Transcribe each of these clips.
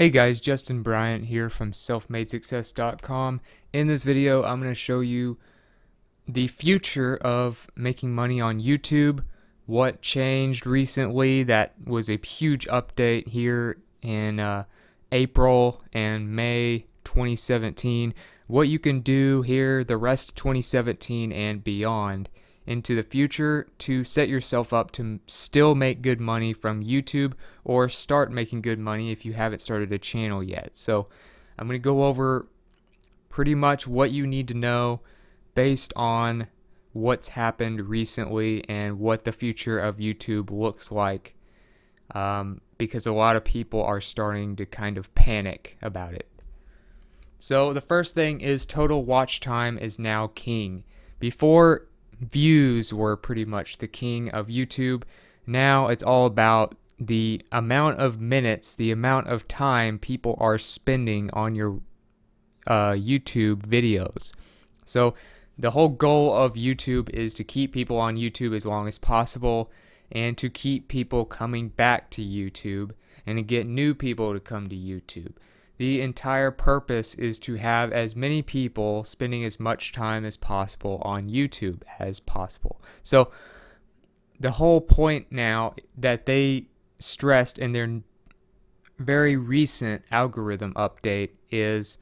Hey guys, Justin Bryant here from selfmadesuccess.com. In this video, I'm going to show you the future of making money on YouTube, what changed recently. That was a huge update here in April and May 2017. What you can do here the rest of 2017 and beyond into the future to set yourself up to still make good money from YouTube or start making good money if you haven't started a channel yet. So I'm going to go over pretty much what you need to know based on what's happened recently and what the future of YouTube looks like, because a lot of people are starting to kind of panic about it. So the first thing is total watch time is now king. Before, views were pretty much the king of YouTube. Now it's all about the amount of minutes, the amount of time people are spending on your YouTube videos. So the whole goal of YouTube is to keep people on YouTube as long as possible and to keep people coming back to YouTube and to get new people to come to YouTube. The entire purpose is to have as many people spending as much time as possible on YouTube as possible. So the whole point now that they stressed in their very recent algorithm update is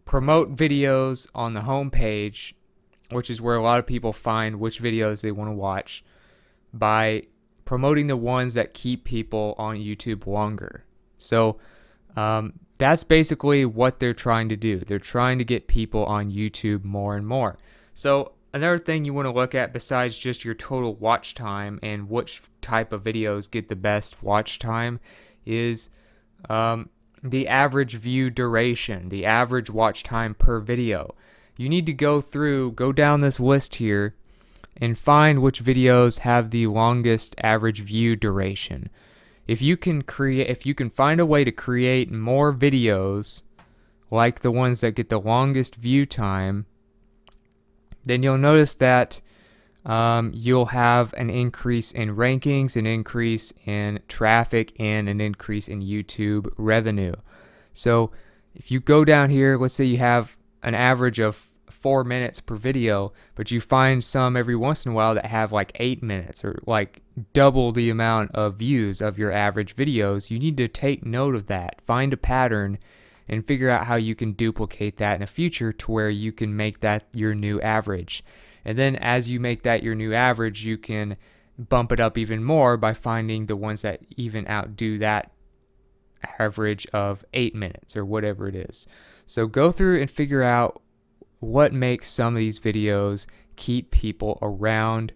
promote videos on the home page, which is where a lot of people find which videos they want to watch, by promoting the ones that keep people on YouTube longer. So that's basically what they're trying to do. They're trying to get people on YouTube more and more. So another thing you want to look at besides just your total watch time and which type of videos get the best watch time is the average view duration, the average watch time per video. You need to go down this list here and find which videos have the longest average view duration. If you can find a way to create more videos like the ones that get the longest view time, then you'll notice that you'll have an increase in rankings, an increase in traffic, and an increase in YouTube revenue. So if you go down here, let's say you have an average of 4 minutes per video, but you find some every once in a while that have like 8 minutes or like double the amount of views of your average videos, you need to take note of that, find a pattern, and figure out how you can duplicate that in the future to where you can make that your new average. And then as you make that your new average, you can bump it up even more by finding the ones that even outdo that average of 8 minutes or whatever it is. So go through and figure out what makes some of these videos keep people around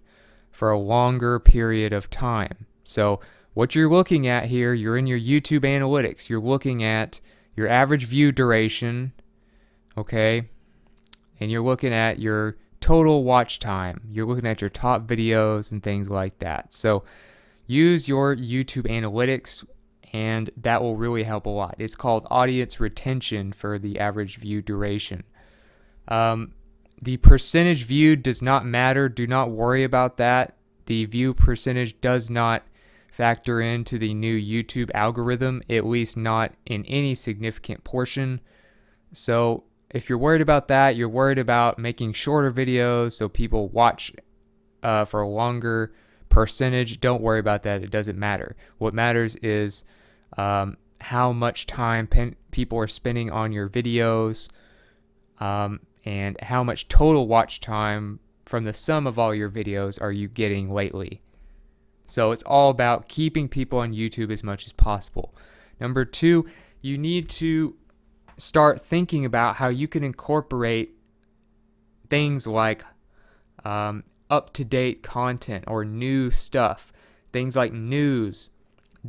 for a longer period of time. So what you're looking at here, you're in your YouTube analytics. You're looking at your average view duration, okay? And you're looking at your total watch time. You're looking at your top videos and things like that. So use your YouTube analytics, and that will really help a lot. It's called audience retention for the average view duration. The percentage viewed does not matter. Do not worry about that. The view percentage does not factor into the new YouTube algorithm, at least not in any significant portion. So if you're worried about that, you're worried about making shorter videos so people watch for a longer percentage, don't worry about that. It doesn't matter. What matters is how much time people are spending on your videos, and how much total watch time from the sum of all your videos are you getting lately. So it's all about keeping people on YouTube as much as possible. Number 2, you need to start thinking about how you can incorporate things like up-to-date content or new stuff, things like news,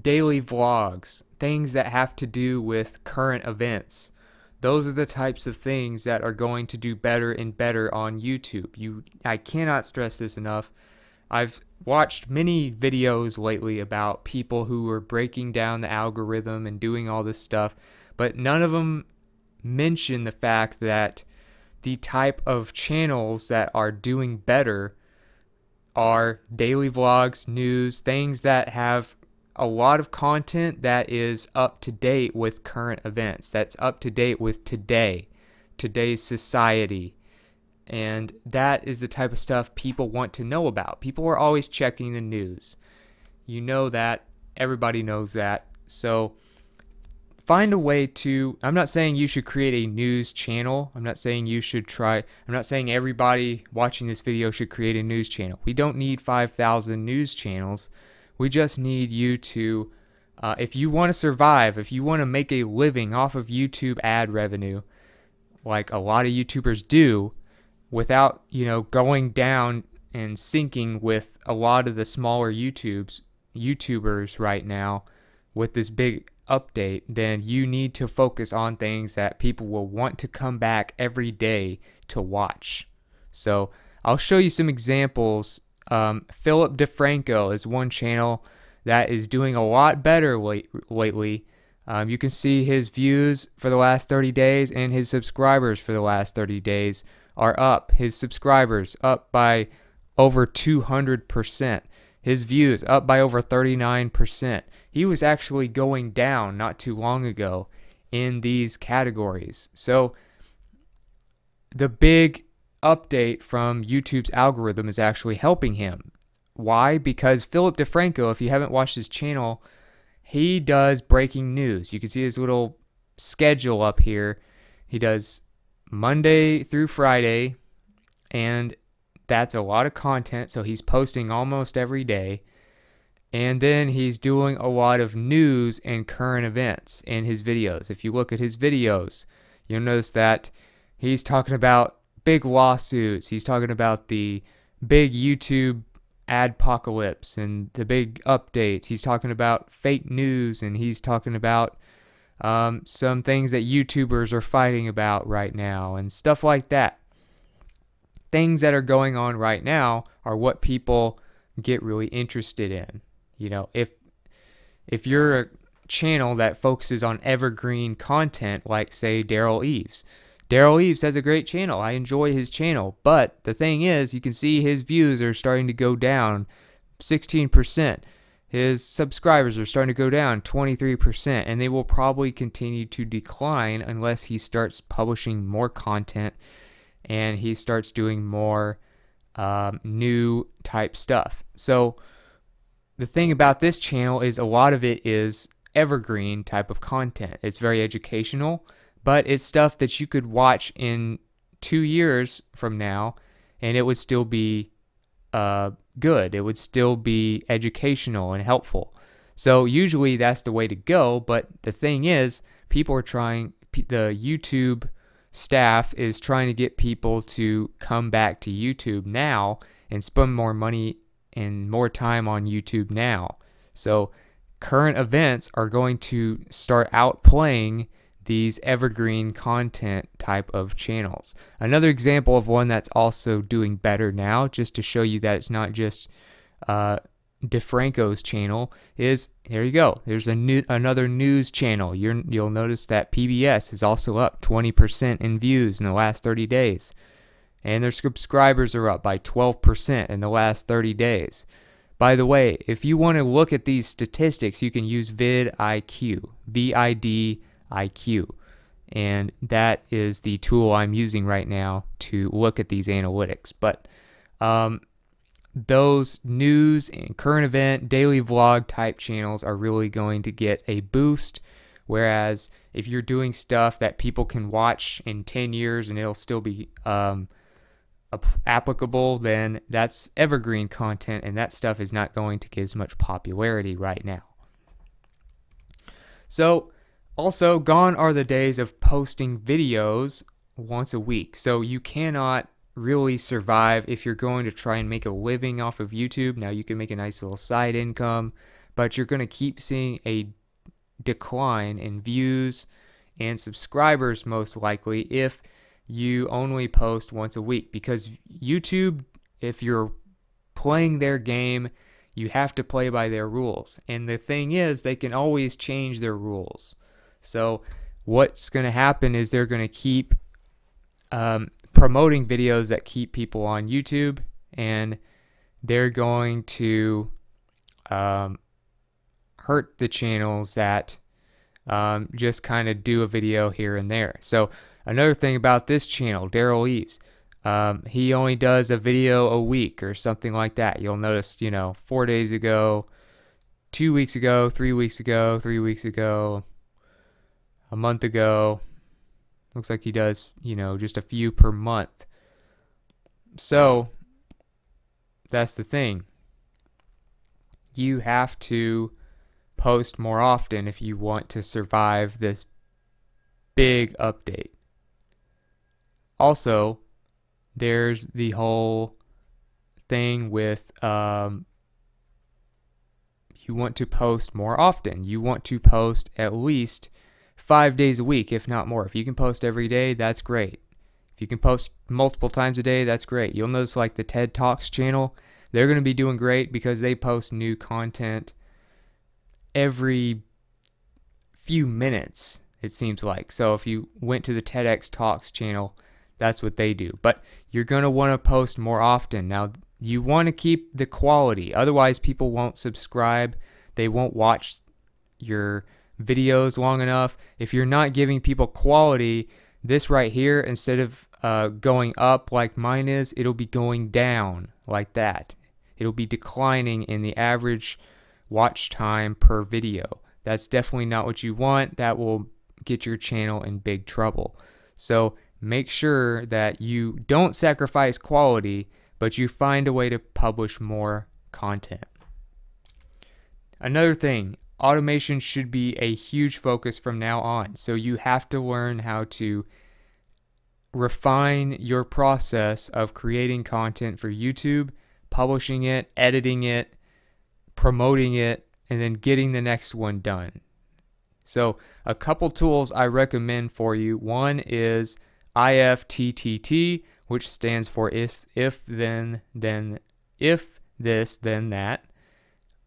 daily vlogs, things that have to do with current events. Those are the types of things that are going to do better and better on YouTube. I cannot stress this enough. I've watched many videos lately about people who are breaking down the algorithm and doing all this stuff, but none of them mention the fact that the type of channels that are doing better are daily vlogs, news, things that have a lot of content that is up to date with current events, that's up to date with today's society. And that is the type of stuff people want to know about. People are always checking the news. You know that. Everybody knows that. So find a way to, I'm not saying you should create a news channel. I'm not saying everybody watching this video should create a news channel. We don't need 5,000 news channels. We just need you to, if you want to survive, if you want to make a living off of YouTube ad revenue, like a lot of YouTubers do, without, going down and sinking with a lot of the smaller YouTubers right now with this big update, then you need to focus on things that people will want to come back every day to watch. So I'll show you some examples. Philip DeFranco is one channel that is doing a lot better lately. You can see his views for the last 30 days and his subscribers for the last 30 days are up. His subscribers up by over 200%. His views up by over 39%. He was actually going down not too long ago in these categories. So the big update from YouTube's algorithm is actually helping him. Why? Because Philip DeFranco, if you haven't watched his channel, he does breaking news. You can see his little schedule up here. He does Monday through Friday, and that's a lot of content, so he's posting almost every day. And then he's doing a lot of news and current events in his videos. If you look at his videos, you'll notice that he's talking about big lawsuits. He's talking about the big YouTube adpocalypse and the big updates. He's talking about fake news, and he's talking about some things that YouTubers are fighting about right now and stuff like that. Things that are going on right now are what people get really interested in. If you're a channel that focuses on evergreen content, like say Daryl Eves has a great channel. I enjoy his channel, but the thing is, you can see his views are starting to go down 16%. His subscribers are starting to go down 23%, and they will probably continue to decline unless he starts publishing more content and he starts doing more new type stuff. So the thing about this channel is a lot of it is evergreen type of content. It's very educational, but it's stuff that you could watch in 2 years from now and it would still be good. It would still be educational and helpful. So usually that's the way to go, but the thing is, the YouTube staff is trying to get people to come back to YouTube now and spend more money and more time on YouTube now. So current events are going to start outplaying these evergreen content type of channels. Another example of one that's also doing better now, just to show you that it's not just DeFranco's channel, is, here you go, there's another news channel. You'll notice that PBS is also up 20% in views in the last 30 days. And their subscribers are up by 12% in the last 30 days. By the way, if you want to look at these statistics, you can use vidIQ, VIDIQ, and that is the tool I'm using right now to look at these analytics. But those news and current event, daily vlog type channels are really going to get a boost, whereas if you're doing stuff that people can watch in 10 years and it'll still be applicable, then that's evergreen content, and that stuff is not going to get as much popularity right now. So also, gone are the days of posting videos once a week. So you cannot really survive if you're going to try and make a living off of YouTube. Now, you can make a nice little side income, but you're going to keep seeing a decline in views and subscribers most likely if you only post once a week, because YouTube, if you're playing their game, you have to play by their rules. And the thing is, they can always change their rules. So what's going to happen is they're going to keep promoting videos that keep people on YouTube, and they're going to hurt the channels that just kind of do a video here and there. So another thing about this channel, Daryl Eves, he only does a video a week or something like that. You'll notice, 4 days ago, 2 weeks ago, 3 weeks ago, 3 weeks ago, a month ago. Looks like he does, just a few per month. So that's the thing. You have to post more often if you want to survive this big update. Also, there's the whole thing with you want to post more often. You want to post at least 5 days a week, if not more. If you can post every day, that's great. If you can post multiple times a day, that's great. You'll notice like the TED Talks channel, they're going to be doing great because they post new content every few minutes, it seems like. So if you went to the TEDx Talks channel, that's what they do. But you're going to want to post more often. Now, you want to keep the quality. Otherwise, people won't subscribe. They won't watch your videos long enough. If you're not giving people quality, this right here, instead of going up like mine is, it'll be going down like that. It'll be declining in the average watch time per video. That's definitely not what you want. That will get your channel in big trouble. So make sure that you don't sacrifice quality, but you find a way to publish more content. Another thing, automation should be a huge focus from now on. So you have to learn how to refine your process of creating content for YouTube, publishing it, editing it, promoting it, and then getting the next one done. So a couple tools I recommend for you. One is IFTTT, which stands for if then if this then that,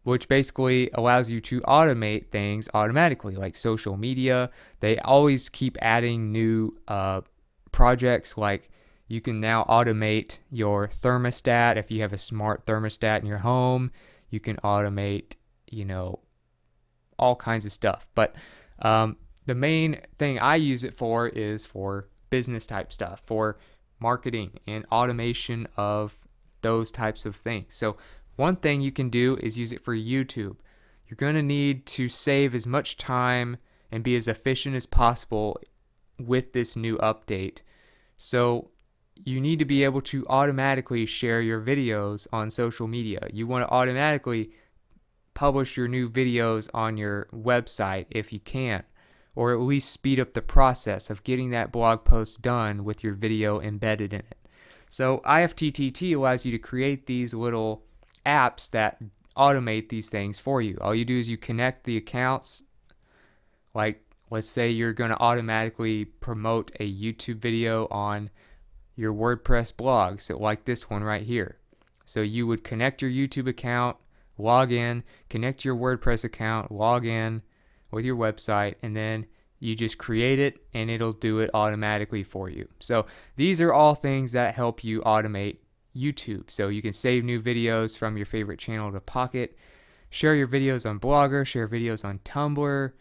which basically allows you to automate things automatically, like social media. They always keep adding new projects, like you can now automate your thermostat. If you have a smart thermostat in your home, you can automate, all kinds of stuff. But the main thing I use it for is for business type stuff, for marketing and automation of those types of things. So one thing you can do is use it for YouTube. You're going to need to save as much time and be as efficient as possible with this new update. So you need to be able to automatically share your videos on social media. You want to automatically publish your new videos on your website if you can, or at least speed up the process of getting that blog post done with your video embedded in it. So IFTTT allows you to create these little apps that automate these things for you. All you do is you connect the accounts. Like, let's say you're going to automatically promote a YouTube video on your WordPress blog, so like this one right here. So you would connect your YouTube account, log in, connect your WordPress account, log in with your website, and then you just create it and it'll do it automatically for you. So these are all things that help you automate YouTube. So you can save new videos from your favorite channel to Pocket, share your videos on Blogger, share videos on Tumblr,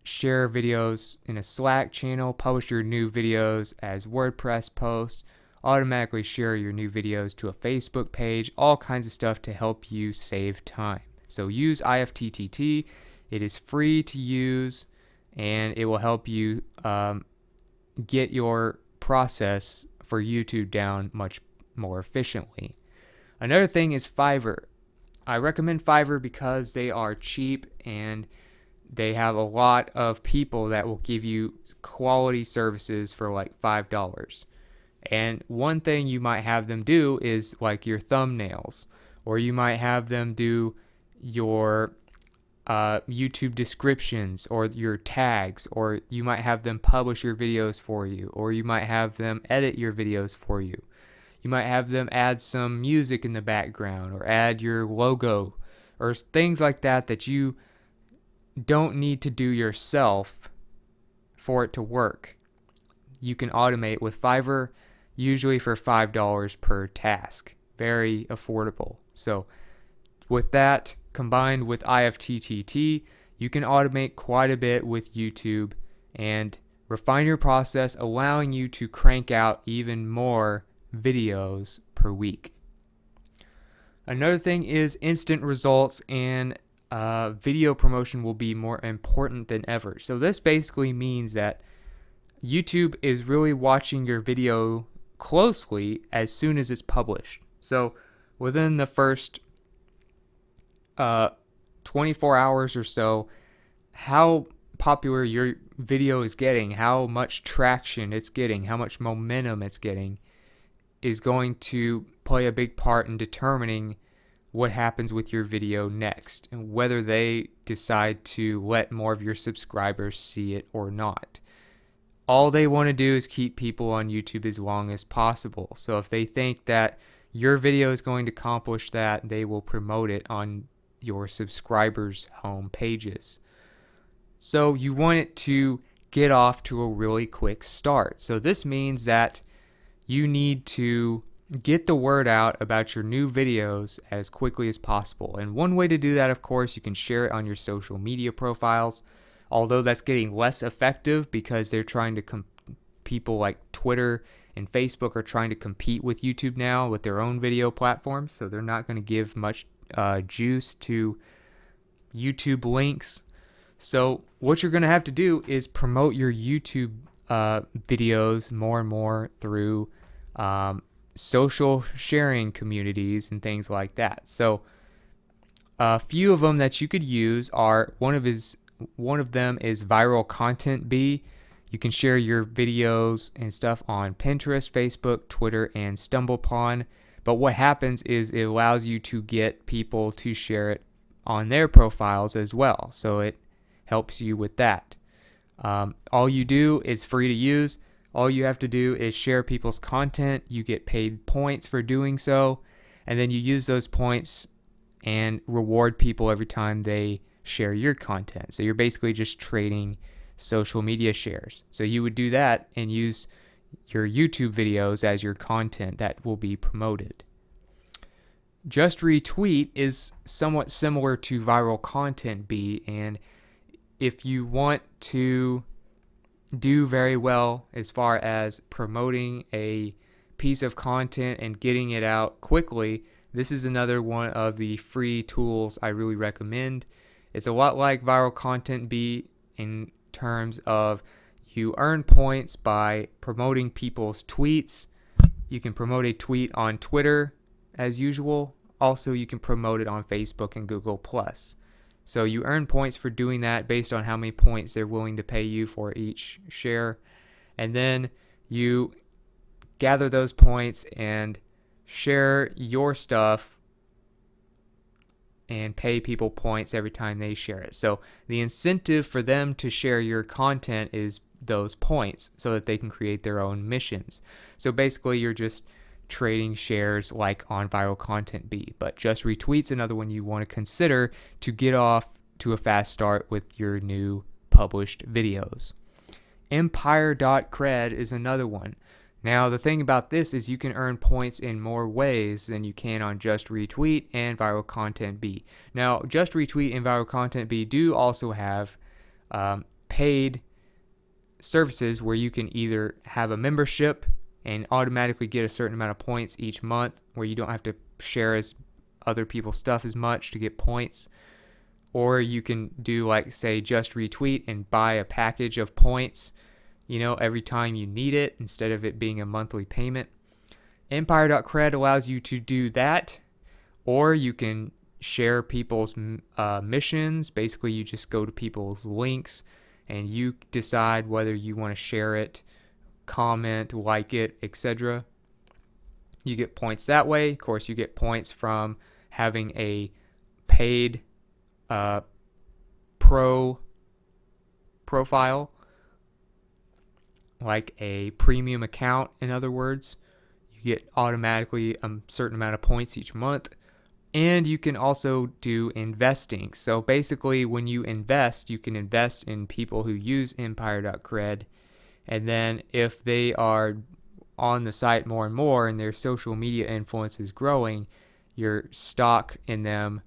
share videos in a Slack channel, publish your new videos as WordPress posts, automatically share your new videos to a Facebook page, all kinds of stuff to help you save time. So use IFTTT. It is free to use and it will help you get your process for YouTube down much more efficiently. Another thing is Fiverr. I recommend Fiverr because they are cheap and they have a lot of people that will give you quality services for like $5. And one thing you might have them do is like your thumbnails, or you might have them do your YouTube descriptions or your tags, or you might have them publish your videos for you, or you might have them edit your videos for you. You might have them add some music in the background or add your logo or things like that that you don't need to do yourself for it to work. You can automate with Fiverr, usually for $5 per task. Very affordable. So with that, combined with IFTTT, you can automate quite a bit with YouTube and refine your process, allowing you to crank out even more videos per week. Another thing is instant results, and video promotion will be more important than ever. So this basically means that YouTube is really watching your video closely as soon as it's published. So within the first 24 hours or so, how popular your video is getting, how much traction it's getting, how much momentum it's getting, is going to play a big part in determining what happens with your video next and whether they decide to let more of your subscribers see it or not. All they want to do is keep people on YouTube as long as possible. So if they think that your video is going to accomplish that, they will promote it on your subscribers' home pages. So you want it to get off to a really quick start. So this means that you need to get the word out about your new videos as quickly as possible. And one way to do that, of course, you can share it on your social media profiles, although that's getting less effective because they're trying to people like Twitter and Facebook are trying to compete with YouTube now with their own video platforms, so they're not going to give much juice to YouTube links. So what you're going to have to do is promote your YouTube videos more and more through social sharing communities and things like that. So a few of them that you could use are, one of them is Viral Content Bee. You can share your videos and stuff on Pinterest, Facebook, Twitter, and StumbleUpon. But what happens is it allows you to get people to share it on their profiles as well. So it helps you with that. All you do is free to use. All you have to do is share people's content. You get paid points for doing so. And then you use those points and reward people every time they share your content. So you're basically just trading social media shares. So you would do that and use your YouTube videos as your content that will be promoted. Just Retweet is somewhat similar to Viral Content Bee, and if you want to do very well as far as promoting a piece of content and getting it out quickly, this is another one of the free tools I really recommend. It's a lot like Viral Content Bee in terms of you earn points by promoting people's tweets. You can promote a tweet on Twitter as usual. Also, you can promote it on Facebook and Google+. So you earn points for doing that based on how many points they're willing to pay you for each share. And then you gather those points and share your stuff and pay people points every time they share it. So the incentive for them to share your content is those points so that they can create their own missions. So basically you're just trading shares like on Viral Content Bee. But Just Retweet's another one you want to consider to get off to a fast start with your new published videos. Empire.cred is another one. Now the thing about this is you can earn points in more ways than you can on Just Retweet and Viral Content Bee. Now Just Retweet and Viral Content Bee do also have paid services where you can either have a membership and automatically get a certain amount of points each month, where you don't have to share as other people's stuff as much to get points, or you can do like say Just Retweet and buy a package of points, you know, every time you need it instead of it being a monthly payment. Empire.cred allows you to do that, or you can share people's missions. Basically you just go to people's links and you decide whether you want to share it, comment, like it, etc. You get points that way. Of course, you get points from having a paid profile, like a premium account, in other words. You get automatically a certain amount of points each month. And you can also do investing. So basically when you invest, you can invest in people who use Empire.cred. And then if they are on the site more and more and their social media influence is growing, your stock in them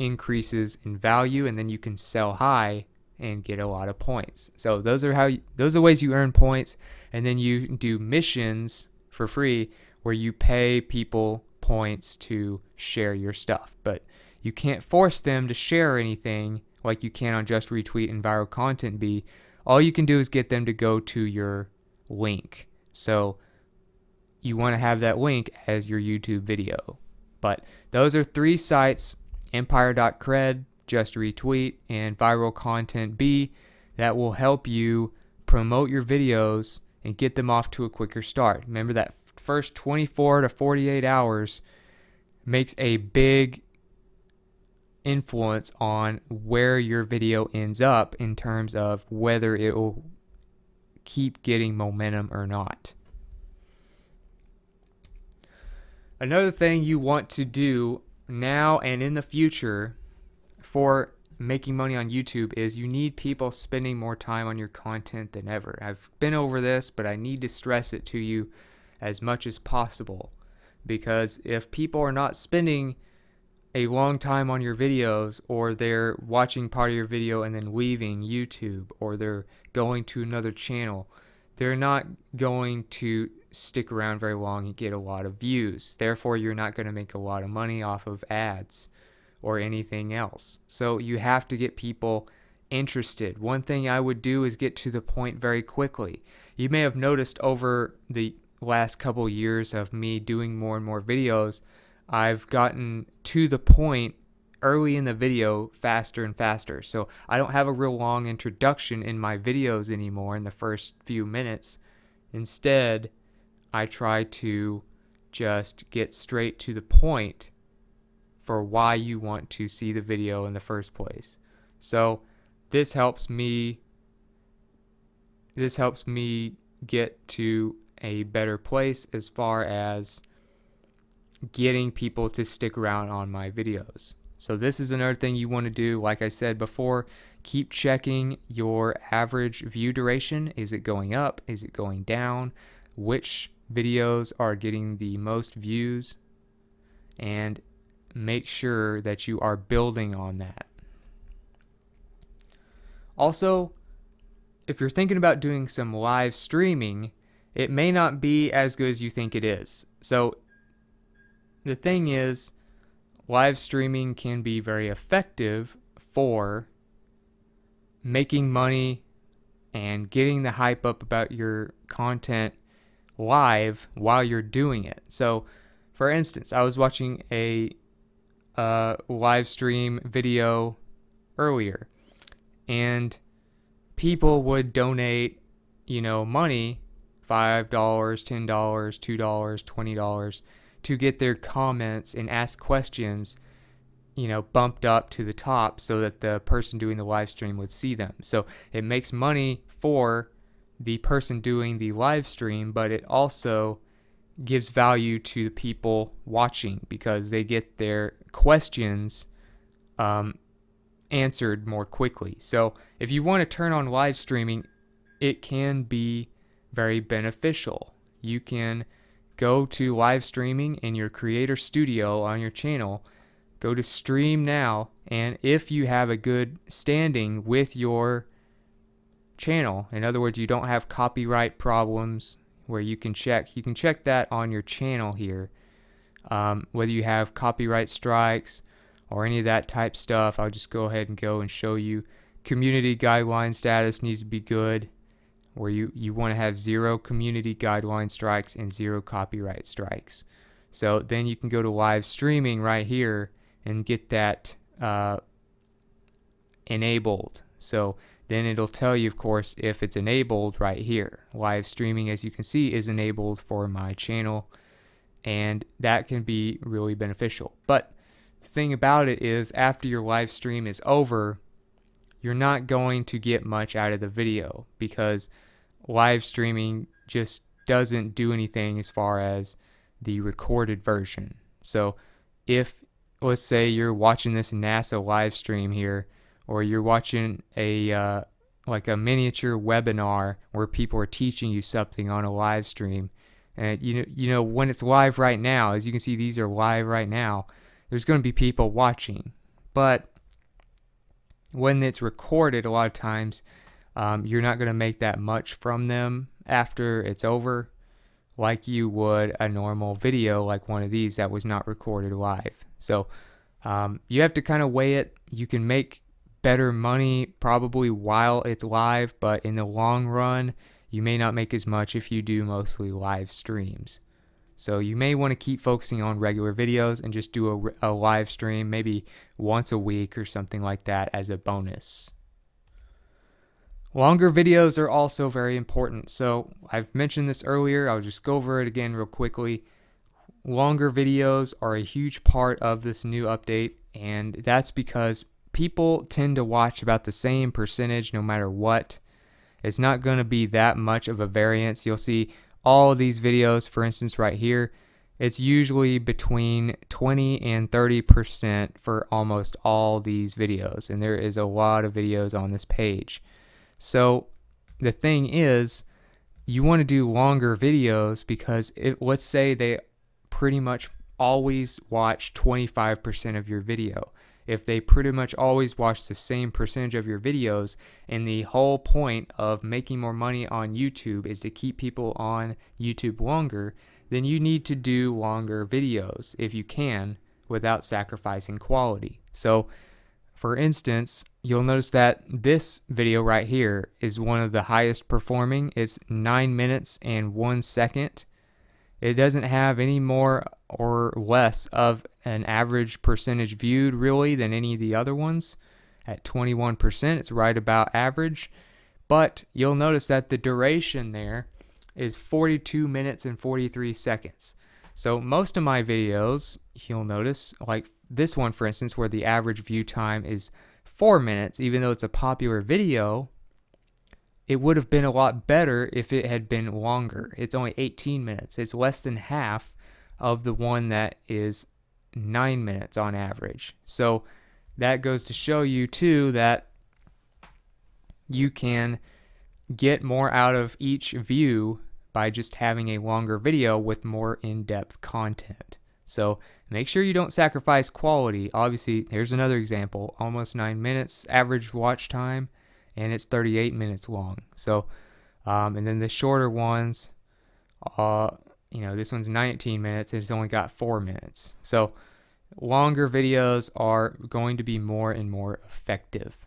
increases in value, and then you can sell high and get a lot of points. So those are ways you earn points. And then you do missions for free where you pay people points to share your stuff, but you can't force them to share anything like you can on Just Retweet and Viral Content Bee. All you can do is get them to go to your link. So you want to have that link as your YouTube video. But those are 3 sites: Empire.cred, Just Retweet, and Viral Content Bee, that will help you promote your videos and get them off to a quicker start. Remember that first 24 to 48 hours makes a big influence on where your video ends up in terms of whether it will keep getting momentum or not. Another thing you want to do now and in the future for making money on YouTube is you need people spending more time on your content than ever. I've been over this, but I need to stress it to you as much as possible, because if people are not spending a long time on your videos, or they're watching part of your video and then leaving YouTube, or they're going to another channel, they're not going to stick around very long and get a lot of views. Therefore, you're not going to make a lot of money off of ads or anything else. So you have to get people interested. One thing I would do is get to the point very quickly. You may have noticed over the last couple years of me doing more and more videos, I've gotten to the point early in the video faster and faster. So I don't have a real long introduction in my videos anymore in the first few minutes. Instead, I try to just get straight to the point for why you want to see the video in the first place. So this helps me get to a better place as far as getting people to stick around on my videos. So this is another thing you want to do. Like I said before, keep checking your average view duration. Is it going up? Is it going down? Which videos are getting the most views? And make sure that you are building on that. Also, if you're thinking about doing some live streaming, it may not be as good as you think it is. So the thing is, live streaming can be very effective for making money and getting the hype up about your content live while you're doing it. So, for instance, I was watching a live stream video earlier, and people would donate, money, $5, $10, $2, $20, to get their comments and ask questions, bumped up to the top so that the person doing the live stream would see them. So it makes money for the person doing the live stream, but it also gives value to the people watching because they get their questions answered more quickly. So if you want to turn on live streaming, it can be very beneficial. You can go to live streaming in your creator studio on your channel, go to stream now, and if you have a good standing with your channel, in other words, you don't have copyright problems where you can check that on your channel here, whether you have copyright strikes or any of that type stuff. I'll just go ahead and go and show you. Community guideline status needs to be good, where you want to have 0 community guideline strikes and 0 copyright strikes. So then you can go to live streaming right here and get that enabled. So then it'll tell you, of course, if it's enabled right here. Live streaming, as you can see, is enabled for my channel, and that can be really beneficial. But the thing about it is, after your live stream is over, you're not going to get much out of the video because live streaming just doesn't do anything as far as the recorded version. So if, let's say, you're watching this NASA live stream here, or you're watching a like a miniature webinar where people are teaching you something on a live stream, and when it's live right now, as you can see, these are live right now, there's going to be people watching. But when it's recorded, a lot of times you're not going to make that much from them after it's over, like you would a normal video like one of these that was not recorded live. So you have to kind of weigh it. You can make better money probably while it's live, but in the long run, you may not make as much if you do mostly live streams. So you may want to keep focusing on regular videos and just do a live stream maybe once a week or something like that as a bonus. Longer videos are also very important. So I've mentioned this earlier. I'll just go over it again real quickly. Longer videos are a huge part of this new update, and that's because people tend to watch about the same percentage no matter what. It's not going to be that much of a variance. You'll see all of these videos, for instance, right here, it's usually between 20 and 30% for almost all these videos, and there is a lot of videos on this page. So the thing is, you want to do longer videos because let's say they pretty much always watch 25% of your video. If they pretty much always watch the same percentage of your videos, and the whole point of making more money on YouTube is to keep people on YouTube longer, then you need to do longer videos if you can without sacrificing quality. So for instance, you'll notice that this video right here is one of the highest performing. It's 9 minutes and 1 second. It doesn't have any more or less of an average percentage viewed really than any of the other ones. At 21%, it's right about average. But you'll notice that the duration there is 42 minutes and 43 seconds. So most of my videos, you'll notice, like this one for instance, where the average view time is 4 minutes, even though it's a popular video, it would have been a lot better if it had been longer. It's only 18 minutes. It's less than half of the one that is 9 minutes on average. So that goes to show you too that you can get more out of each view by just having a longer video with more in-depth content. So make sure you don't sacrifice quality. Obviously, here's another example, almost 9 minutes average watch time, and it's 38 minutes long. So, and then the shorter ones, this one's 19 minutes and it's only got 4 minutes. So longer videos are going to be more and more effective.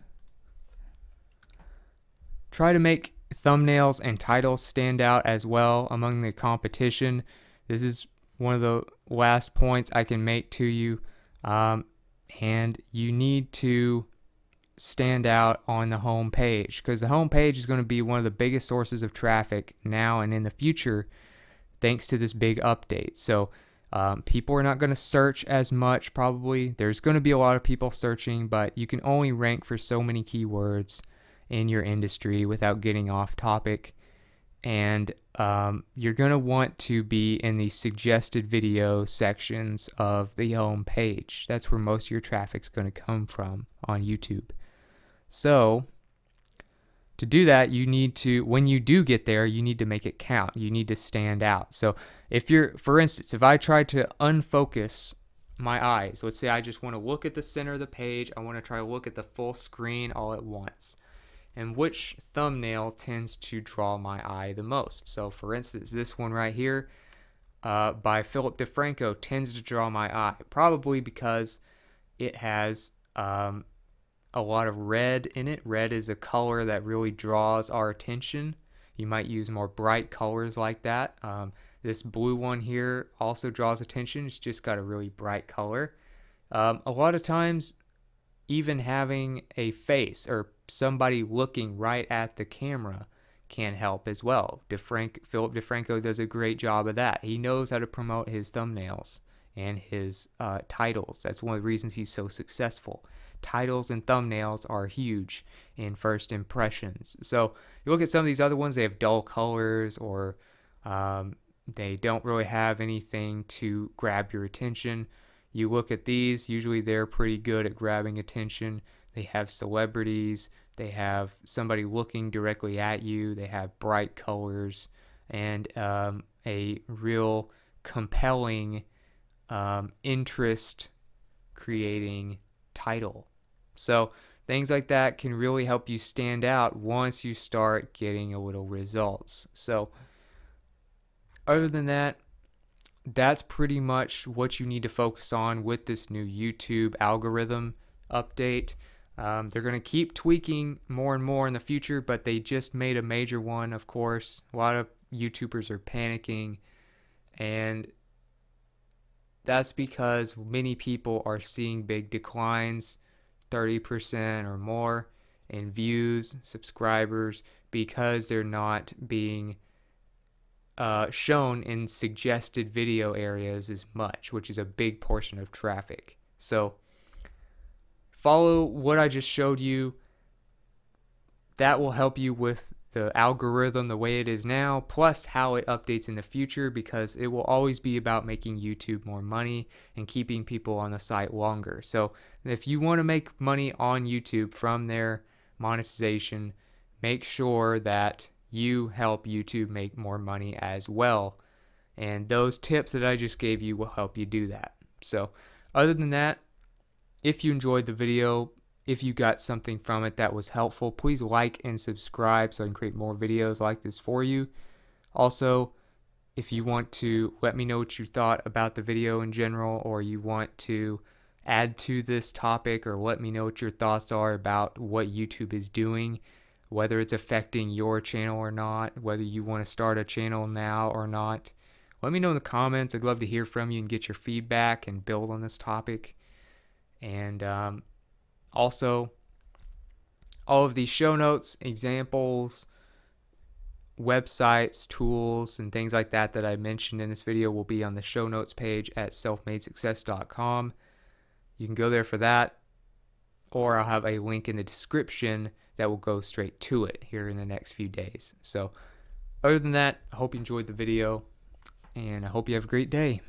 Try to make thumbnails and titles stand out as well among the competition. This is one of the last points I can make to you. And you need to stand out on the home page, because the home page is going to be one of the biggest sources of traffic now and in the future thanks to this big update. So people are not going to search as much probably. There's going to be a lot of people searching, but you can only rank for so many keywords in your industry without getting off topic. And you're going to want to be in the suggested video sections of the home page. That's where most of your traffic's going to come from on YouTube. So to do that, you need to, when you do get there, you need to make it count. You need to stand out. So if you're, for instance, if I try to unfocus my eyes, let's say I just want to look at the center of the page, I want to try to look at the full screen all at once. And which thumbnail tends to draw my eye the most? So for instance, this one right here by Philip DeFranco tends to draw my eye, probably because it has a lot of red in it. Red is a color that really draws our attention. You might use more bright colors like that. This blue one here also draws attention. It's just got a really bright color. A lot of times, even having a face or somebody looking right at the camera can help as well. Philip DeFranco does a great job of that. He knows how to promote his thumbnails and his titles. That's one of the reasons he's so successful. Titles and thumbnails are huge in first impressions. So you look at some of these other ones, they have dull colors, or they don't really have anything to grab your attention. You look at these, usually they're pretty good at grabbing attention. They have celebrities, they have somebody looking directly at you, they have bright colors, and a real compelling interest creating title. So things like that can really help you stand out once you start getting a little results. So other than that, that's pretty much what you need to focus on with this new YouTube algorithm update. They're going to keep tweaking more and more in the future, but they just made a major one, of course. A lot of YouTubers are panicking, and that's because many people are seeing big declines, 30% or more in views, subscribers, because they're not being shown in suggested video areas as much, which is a big portion of traffic. So follow what I just showed you. That will help you with the algorithm the way it is now, plus how it updates in the future, because it will always be about making YouTube more money and keeping people on the site longer. So if you want to make money on YouTube from their monetization, make sure that you help YouTube make more money as well. And those tips that I just gave you will help you do that. So other than that, if you enjoyed the video, if you got something from it that was helpful, please like and subscribe so I can create more videos like this for you. Also, if you want to let me know what you thought about the video in general, or you want to add to this topic, or let me know what your thoughts are about what YouTube is doing, whether it's affecting your channel or not, whether you want to start a channel now or not, let me know in the comments. I'd love to hear from you and get your feedback and build on this topic. And also, all of these show notes, examples, websites, tools, and things like that that I mentioned in this video will be on the show notes page at selfmadesuccess.com. You can go there for that, or I'll have a link in the description that will go straight to it here in the next few days. So other than that, I hope you enjoyed the video, and I hope you have a great day.